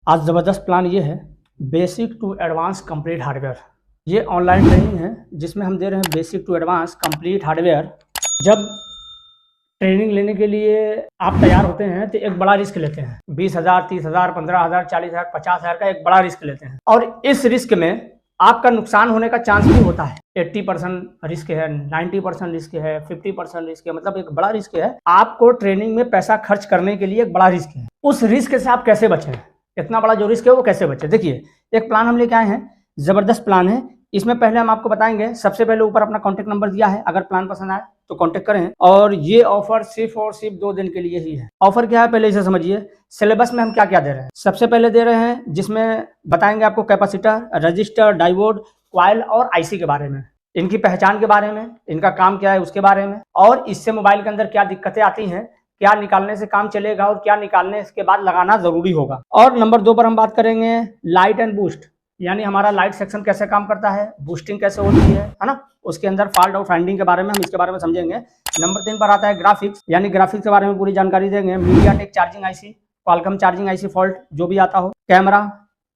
आज ज़बरदस्त प्लान ये है, basic to advance complete hardware. ये ऑनलाइन ट्रेनिंग है जिसमें हम दे रहे हैं basic to advance complete hardware. जब ट्रेनिंग लेने के लिए आप तैयार होते हैं तो एक बड़ा रिस्क लेते हैं। 20,000, 30,000, 15,000, 40,000, 50,000 का एक बड़ा रिस्क लेते हैं और इस रिस्क में आपका नुकसान होने का चांस भी होता है। 80% रिस्क है, 90% रिस्क है, 50% रिस्क है, मतलब एक बड़ा रिस्क है। आपको ट्रेनिंग में पैसा खर्च करने के लिए एक बड़ा रिस्क है। उस रिस्क से आप कैसे बचें, इतना बड़ा जो रिस्क है वो कैसे बचे। देखिए, एक प्लान हम लेके आए हैं, जबरदस्त प्लान है। इसमें पहले हम आपको बताएंगे, सबसे पहले ऊपर अपना कॉन्टेक्ट नंबर दिया है, अगर प्लान पसंद आए तो कॉन्टेक्ट करें। और ये ऑफर सिर्फ और सिर्फ 2 दिन के लिए ही है। ऑफर क्या है पहले इसे समझिए। सिलेबस में हम क्या क्या दे रहे हैं, सबसे पहले दे रहे हैं जिसमें बताएंगे आपको कैपेसिटर, रजिस्टर, डायोड, कॉइल और आईसी के बारे में, इनकी पहचान के बारे में, इनका काम क्या है उसके बारे में, और इससे मोबाइल के अंदर क्या दिक्कतें आती हैं, क्या निकालने से काम चलेगा और क्या निकालने के बाद लगाना जरूरी होगा। और नंबर 2 पर हम बात करेंगे लाइट एंड बूस्ट, यानी हमारा लाइट सेक्शन कैसे काम करता है, बूस्टिंग कैसे होती है ना, उसके अंदर फॉल्ट और फाइंडिंग के बारे में हम इसके बारे में समझेंगे। नंबर 3 पर आता है ग्राफिक्स, यानी ग्राफिक्स के बारे में पूरी जानकारी देंगे। MediaTek charging IC, Qualcomm charging IC fault जो भी आता हो, कैमरा,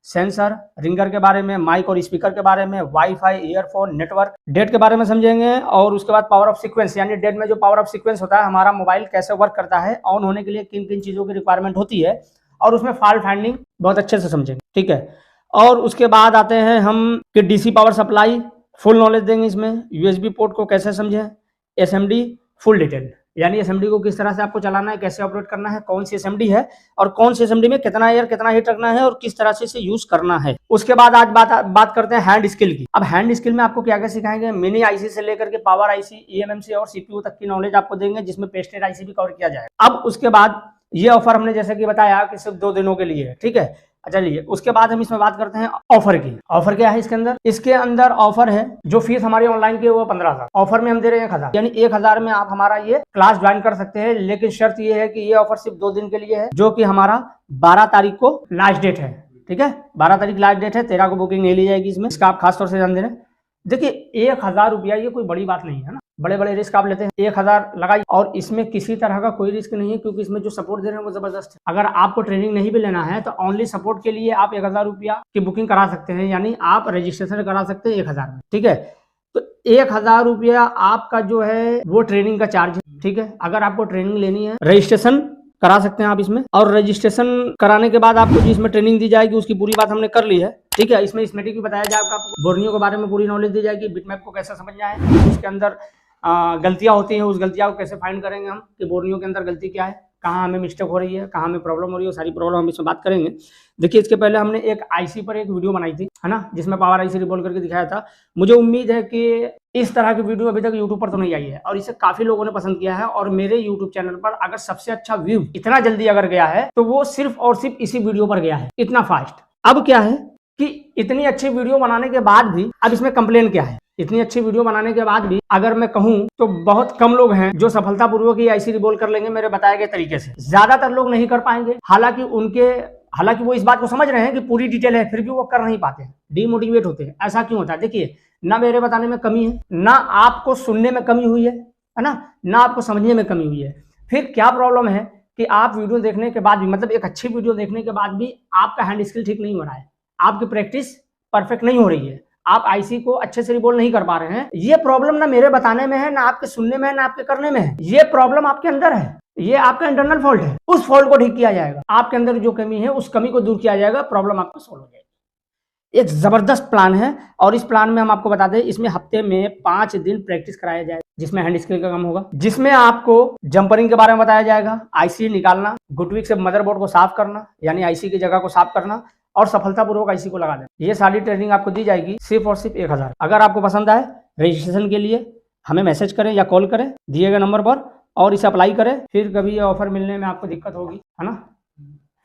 सेंसर, रिंगर के बारे में, माइक और स्पीकर के बारे में, वाईफाई, ईयरफोन, नेटवर्क, डेट के बारे में समझेंगे। और उसके बाद पावर ऑफ सीक्वेंस, यानी डेट में जो पावर ऑफ सीक्वेंस होता है, हमारा मोबाइल कैसे वर्क करता है, ऑन होने के लिए किन किन चीजों की रिक्वायरमेंट होती है, और उसमें फॉल्ट फाइंडिंग बहुत अच्छे से समझेंगे, ठीक है। और उसके बाद आते हैं हम कि DC power supply, full knowledge देंगे इसमें। यूएसबी पोर्ट को कैसे समझें, एसएमडी फुल डिटेल, यानी एसएमडी को किस तरह से आपको चलाना है, कैसे ऑपरेट करना है, कौन सी एसएमडी है और कौन सी एसएमडी में कितना एयर कितना हीट रखना है और किस तरह से इसे यूज करना है। उसके बाद आज बात करते हैं हैंड स्किल की। अब हैंड स्किल में आपको क्या क्या सिखाएंगे, मिनी आईसी से लेकर के पावर आईसी, ईएमएमसी और सीपीयू तक की नॉलेज आपको देंगे, जिसमें पेस्टेड आईसी भी कवर किया जाएगा। अब उसके बाद ये ऑफर हमने जैसे कि बताया कि सिर्फ 2 दिनों के लिए है, ठीक है। चलिए उसके बाद हम इसमें बात करते हैं ऑफर की। ऑफर क्या है इसके अंदर, इसके अंदर ऑफर है जो फीस हमारी ऑनलाइन की है वो 15,000, ऑफर में हम दे रहे हैं 1,000, यानी 1,000 में आप हमारा ये क्लास ज्वाइन कर सकते हैं। लेकिन शर्त ये है कि ये ऑफर सिर्फ 2 दिन के लिए है, जो कि हमारा 12 तारीख को लास्ट डेट है, ठीक है। 12 तारीख लास्ट डेट है, 13 को बुकिंग नहीं ली जाएगी इसमें, इसका आप खासतौर से ध्यान दे रहे हैं। देखिए 1,000 रुपया ये कोई बड़ी बात नहीं है ना, बड़े बड़े रिस्क आप लेते हैं, 1,000 लगाइए। और इसमें किसी तरह का कोई रिस्क नहीं है, क्योंकि इसमें जो सपोर्ट दे रहे हैं वो जबरदस्त है। अगर आपको ट्रेनिंग नहीं भी लेना है तो ओनली सपोर्ट के लिए आप 1,000 रुपया की बुकिंग करा सकते हैं, यानी आप रजिस्ट्रेशन करा सकते हैं 1,000 में, ठीक है। तो 1,000 रुपया आपका जो है वो ट्रेनिंग का चार्ज है, ठीक है। अगर आपको ट्रेनिंग लेनी है, रजिस्ट्रेशन करा सकते हैं आप इसमें, और रजिस्ट्रेशन कराने के बाद आपको जिसमें ट्रेनिंग दी जाएगी उसकी पूरी बात हमने कर ली है, ठीक है। इसमें स्मेटिक भी बताया जाएगा, आपको बोर्नियो के बारे में पूरी नॉलेज दी जाएगी, बिटमैप को कैसे समझना है, उसके अंदर गलतियां होती हैं, उस गलतियां को कैसे फाइंड करेंगे हम कि बोर्नियो के अंदर गलती क्या है, कहाँ हमें मिस्टेक हो रही है, कहाँ हमें प्रॉब्लम हो रही है, सारी प्रॉब्लम हम इसमें बात करेंगे। देखिए इसके पहले हमने एक आईसी पर एक वीडियो बनाई थी, है ना, जिसमें पावर आईसी रिवॉल्व करके दिखाया था। मुझे उम्मीद है कि इस तरह की वीडियो अभी तक यूट्यूब पर तो नहीं आई है और इसे काफी लोगों ने पसंद किया है। और मेरे यूट्यूब चैनल पर अगर सबसे अच्छा व्यू इतना जल्दी अगर गया है तो वो सिर्फ और सिर्फ इसी वीडियो पर गया है, इतना फास्ट। अब क्या है कि इतनी अच्छी वीडियो बनाने के बाद भी अब इसमें कंप्लेन क्या है, इतनी अच्छी वीडियो बनाने के बाद भी अगर मैं कहूं तो बहुत कम लोग हैं जो सफलतापूर्वक ये आईसी रिवॉल्व कर लेंगे मेरे बताए गए तरीके से। ज्यादातर लोग नहीं कर पाएंगे, हालांकि वो इस बात को समझ रहे हैं कि पूरी डिटेल है, फिर भी वो कर नहीं पाते हैं, डीमोटिवेट होते हैं। ऐसा क्यों होता है, देखिए ना मेरे बताने में कमी है, ना आपको सुनने में कमी हुई है ना आपको समझने में कमी हुई है। फिर क्या प्रॉब्लम है कि आप वीडियो देखने के बाद भी, मतलब एक अच्छी वीडियो देखने के बाद भी आपका हैंड स्किल ठीक नहीं हो रहा है, आपकी प्रैक्टिस परफेक्ट नहीं हो रही है, आप आईसी को अच्छे से रिवॉल्व नहीं कर पा रहे हैं। ये प्रॉब्लम ना मेरे बताने में है, ना आपके सुनने में है, ना आपके करने में है, ये प्रॉब्लम आपके अंदर है, ये आपका इंटरनल फॉल्ट है। उस फॉल्ट को ठीक किया जाएगा, आपके अंदर जो कमी है उस कमी को दूर किया जाएगा, प्रॉब्लम आपको सॉल्व हो जाएगी। एक जबरदस्त प्लान है और इस प्लान में हम आपको बता दें, इसमें हफ्ते में 5 दिन प्रैक्टिस कराया जाएगा, जिसमें हैंड स्किल का काम होगा, जिसमें आपको जंपरिंग के बारे में बताया जाएगा, आईसी निकालना, गुटविक से मदरबोर्ड को साफ करना, यानी आईसी की जगह को साफ करना और सफलतापूर्वक आईसी को लगा देना। ये सारी ट्रेनिंग आपको दी जाएगी सिर्फ और सिर्फ 1,000। अगर आपको पसंद आए, रजिस्ट्रेशन के लिए हमें मैसेज करें या कॉल करें दिए गए नंबर पर और इसे अप्लाई करें। फिर कभी ये ऑफर मिलने में आपको दिक्कत होगी, है ना,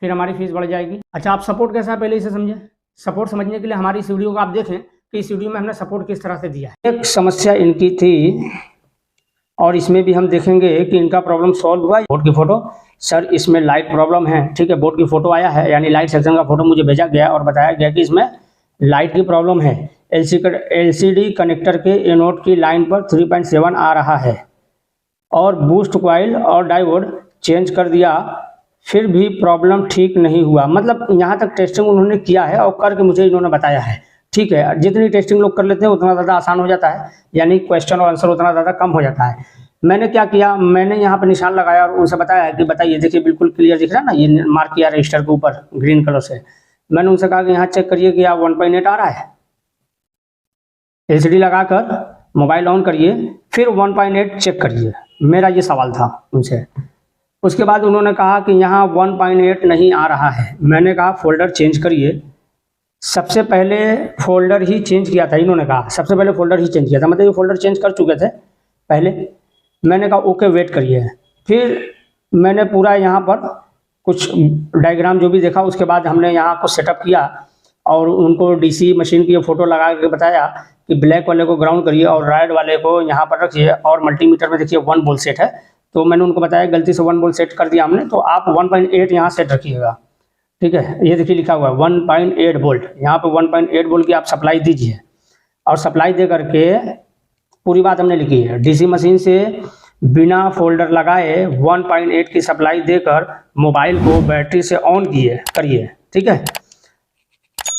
फिर हमारी फीस बढ़ जाएगी। अच्छा, आप सपोर्ट कैसा है पहले इसे समझें। सपोर्ट समझने के लिए हमारी इस वीडियो को आप देखें कि इस वीडियो में हमने सपोर्ट किस तरह से दिया है। एक समस्या इनकी थी और इसमें भी हम देखेंगे कि इनका प्रॉब्लम सॉल्व हुआ। बोर्ड की फोटो, सर इसमें लाइट प्रॉब्लम है, ठीक है, बोर्ड की फोटो आया है, यानी लाइट सेक्शन का फोटो मुझे भेजा गया और बताया गया कि इसमें लाइट की प्रॉब्लम है। एलसीडी कनेक्टर के एनोड की लाइन पर 3.7 आ रहा है और बूस्ट कॉइल और डायोड चेंज कर दिया फिर भी प्रॉब्लम ठीक नहीं हुआ। मतलब यहाँ तक टेस्टिंग उन्होंने किया है और करके मुझे इन्होंने बताया है। ठीक है, जितनी टेस्टिंग लोग कर लेते हैं उतना ज़्यादा आसान हो जाता है, यानी क्वेश्चन और आंसर उतना ज़्यादा कम हो जाता है। मैंने क्या किया, मैंने यहाँ पर निशान लगाया और उनसे बताया कि बताइए, देखिए बिल्कुल क्लियर दिख रहा है ना, ये मार्क किया रजिस्टर के ऊपर ग्रीन कलर से। मैंने उनसे कहा कि यहाँ चेक करिए कि आप 1.8 आ रहा है। एलसीडी लगाकर मोबाइल ऑन करिए, फिर 1.8 चेक करिए। मेरा ये सवाल था उनसे। उसके बाद उन्होंने कहा कि यहाँ 1.8 नहीं आ रहा है। मैंने कहा फोल्डर चेंज करिए। सबसे पहले फोल्डर ही चेंज किया था, इन्होंने कहा सबसे पहले फोल्डर ही चेंज किया था, मतलब ये फोल्डर चेंज कर चुके थे पहले। मैंने कहा ओके वेट करिए। फिर मैंने पूरा यहाँ पर कुछ डायग्राम जो भी देखा, उसके बाद हमने यहाँ कुछ सेटअप किया और उनको डीसी मशीन की फ़ोटो लगा के बताया कि ब्लैक वाले को ग्राउंड करिए और रेड वाले को यहाँ पर रखिए, और मल्टीमीटर में देखिए 1 वोल्ट सेट है। तो मैंने उनको बताया गलती से 1 वोल्ट सेट कर दिया हमने, तो आप 1.8 यहाँ सेट रखिएगा। ठीक है, ये देखिए लिखा हुआ है 1.8 वोल्ट, यहाँ पे 1.8 वोल्ट की आप सप्लाई दीजिए। और सप्लाई दे करके पूरी बात हमने लिखी है, डीसी मशीन से बिना फोल्डर लगाए 1.8 की सप्लाई देकर मोबाइल को बैटरी से ऑन करिए। ठीक है,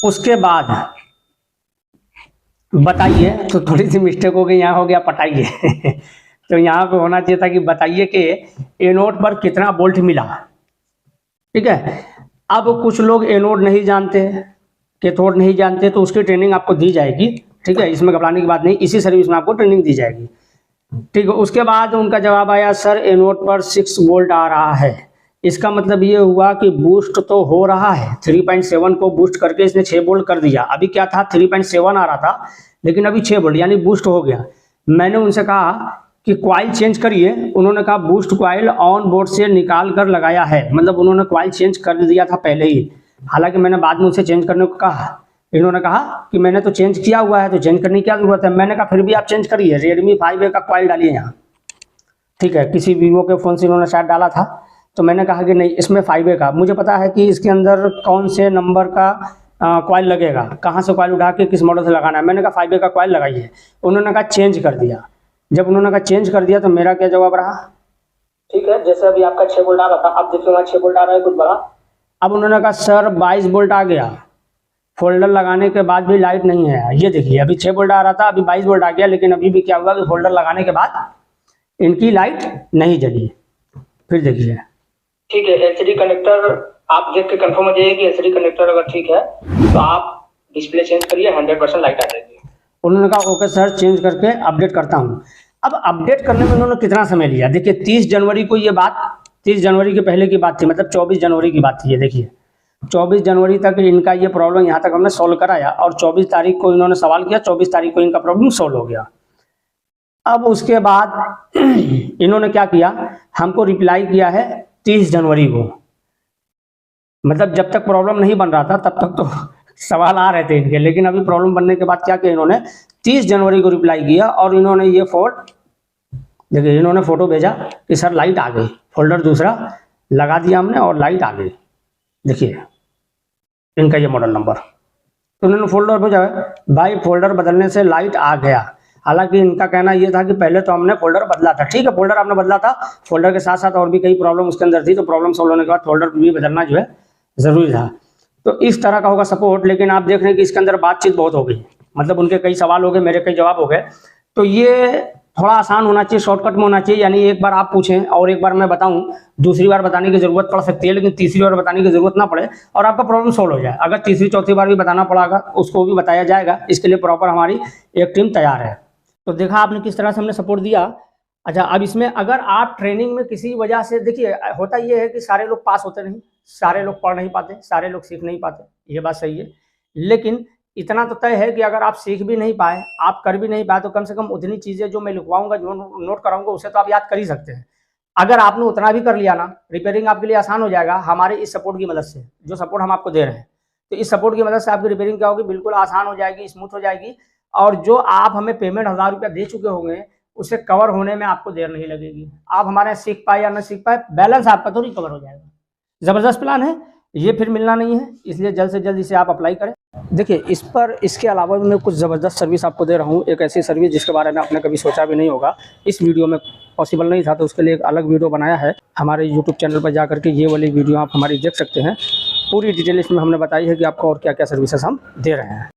उसके बाद बताइए, तो थोड़ी सी मिस्टेक हो गई, यहाँ हो गया पटाइए तो यहाँ पे होना चाहिए था कि बताइए कि एनोड पर कितना वोल्ट मिला। ठीक है, अब कुछ लोग एनोड नहीं जानते, कैथोड नहीं जानते, तो उसकी ट्रेनिंग आपको दी जाएगी। ठीक है, इसमें घबराने की बात नहीं, इसी सर्विस में आपको ट्रेनिंग दी जाएगी। ठीक है, उसके बाद उनका जवाब आया, सर एनोड पर 6 वोल्ट आ रहा है। इसका मतलब ये हुआ कि बूस्ट तो हो रहा है, 3.7 को बूस्ट करके इसने 6 वोल्ट कर दिया। अभी क्या था, 3.7 आ रहा था, लेकिन अभी 6 वोल्ट यानी बूस्ट हो गया। मैंने उनसे कहा कि कॉइल चेंज करिए। उन्होंने कहा बूस्ट कॉइल ऑन बोर्ड से निकाल कर लगाया है, मतलब उन्होंने कॉइल चेंज कर दिया था पहले ही। हालांकि मैंने बाद में उनसे चेंज करने को कहा, इन्होंने कहा कि मैंने तो चेंज किया हुआ है, तो चेंज करने की क्या जरूरत है। मैंने कहा फिर भी आप चेंज करिए, Redmi 5A का कॉइल डालिए यहाँ। ठीक है, किसी वीवो के फ़ोन से इन्होंने शायद डाला था, तो मैंने कहा कि नहीं, इसमें 5A का, मुझे पता है कि इसके अंदर कौन से नंबर का कॉइल लगेगा, कहाँ से कॉइल उठा के किस मॉडल से लगाना है। मैंने कहा 5A का कॉइल लगाइए। उन्होंने कहा चेंज कर दिया। जब उन्होंने कहा चेंज कर दिया, तो मेरा क्या जवाब रहा, ठीक है, जैसे अभी आपका 6 वोल्ट आ रहा था, अब देखिए वहाँ 6 वोल्ट आ रहा है, कुछ बढ़ा। अब उन्होंने कहा सर 22 वोल्ट आ गया, फोल्डर लगाने के बाद भी लाइट नहीं है। ये देखिए, अभी 6 वोल्ट आ रहा था, अभी 22 वोल्ट आ गया, लेकिन अभी भी क्या हुआ कि फोल्डर लगाने के बाद इनकी लाइट नहीं जली। फिर देखिए, ठीक है, एलसीडी कनेक्टर आप देख के कंफर्म हो जाइए कि एलसीडी कनेक्टर अगर ठीक है तो आप डिस्प्ले चेंज करिए, 100% लाइट आ जाएगी। उन्होंने कहा ओके सर, चेंज करके अपडेट करता हूँ। अब अपडेट करने में उन्होंने कितना समय लिया, देखिए 30 जनवरी को ये बात, 30 जनवरी के पहले की बात थी, मतलब 24 जनवरी की बात थी। ये देखिए 24 जनवरी तक इनका ये प्रॉब्लम यहाँ तक हमने सॉल्व कराया, और 24 तारीख को इन्होंने सवाल किया, 24 तारीख को इनका प्रॉब्लम सॉल्व हो गया। अब उसके बाद इन्होंने क्या किया, हमको रिप्लाई किया है 30 जनवरी को। मतलब जब तक प्रॉब्लम नहीं बन रहा था तब तक तो सवाल आ रहे थे इनके, लेकिन अभी प्रॉब्लम बनने के बाद क्या किया इन्होंने, 30 जनवरी को रिप्लाई किया, और इन्होंने ये देखिए, इन्होंने फोटो भेजा कि सर लाइट आ गई, फोल्डर दूसरा लगा दिया हमने और लाइट आ गई। देखिए इनका ये मॉडल नंबर, तो उन्होंने फोल्डर भेजा भाई, फोल्डर बदलने से लाइट आ गया। हालांकि इनका कहना ये था कि पहले तो हमने फोल्डर बदला था। ठीक है, फोल्डर आपने बदला था, फोल्डर के साथ साथ और भी कई प्रॉब्लम उसके अंदर थी, तो प्रॉब्लम सॉल्व होने के बाद फोल्डर भी बदलना जो है ज़रूरी था। तो इस तरह का होगा सपोर्ट। लेकिन आप देख रहे हैं कि इसके अंदर बातचीत बहुत हो गई, मतलब उनके कई सवाल हो गए, मेरे कई जवाब हो गए। तो ये थोड़ा आसान होना चाहिए, शॉर्टकट में होना चाहिए, यानी एक बार आप पूछें और एक बार मैं बताऊं, दूसरी बार बताने की ज़रूरत पड़ सकती है, लेकिन तीसरी बार बताने की ज़रूरत ना पड़े और आपका प्रॉब्लम सॉल्व हो जाए। अगर तीसरी चौथी बार भी बताना पड़ेगा, उसको भी बताया जाएगा, इसके लिए प्रॉपर हमारी एक टीम तैयार है। तो देखा आपने किस तरह से हमने सपोर्ट दिया। अच्छा, अब इसमें अगर आप ट्रेनिंग में किसी वजह से, देखिए होता ये है कि सारे लोग पास होते नहीं, सारे लोग पढ़ नहीं पाते, सारे लोग सीख नहीं पाते, ये बात सही है। लेकिन इतना तो तय है कि अगर आप सीख भी नहीं पाए, आप कर भी नहीं पाए, तो कम से कम उतनी चीज़ें जो मैं लिखवाऊंगा, जो नोट कराऊंगा, उसे तो आप याद कर ही सकते हैं। अगर आपने उतना भी कर लिया ना, रिपेयरिंग आपके लिए आसान हो जाएगा हमारे इस सपोर्ट की मदद से, जो सपोर्ट हम आपको दे रहे हैं। तो इस सपोर्ट की मदद से आपकी रिपेयरिंग क्या होगी, बिल्कुल आसान हो जाएगी, स्मूथ हो जाएगी, और जो आप हमें पेमेंट 1000 रुपया दे चुके होंगे, उसे कवर होने में आपको देर नहीं लगेगी। आप हमारे सीख पाए या न सीख पाए, बैलेंस आपका तो रिकवर हो जाएगा। ज़बरदस्त प्लान है। ये फिर मिलना नहीं है, इसलिए जल्द से जल्द इसे आप अप्लाई करें। देखिए इस पर इसके अलावा भी मैं कुछ ज़बरदस्त सर्विस आपको दे रहा हूँ, एक ऐसी सर्विस जिसके बारे में आपने कभी सोचा भी नहीं होगा। इस वीडियो में पॉसिबल नहीं था, तो उसके लिए एक अलग वीडियो बनाया है। हमारे यूट्यूब चैनल पर जा करके ये वाली वीडियो आप हमारी देख सकते हैं। पूरी डिटेल इसमें हमने बताई है कि आपको और क्या क्या सर्विसेज हम दे रहे हैं।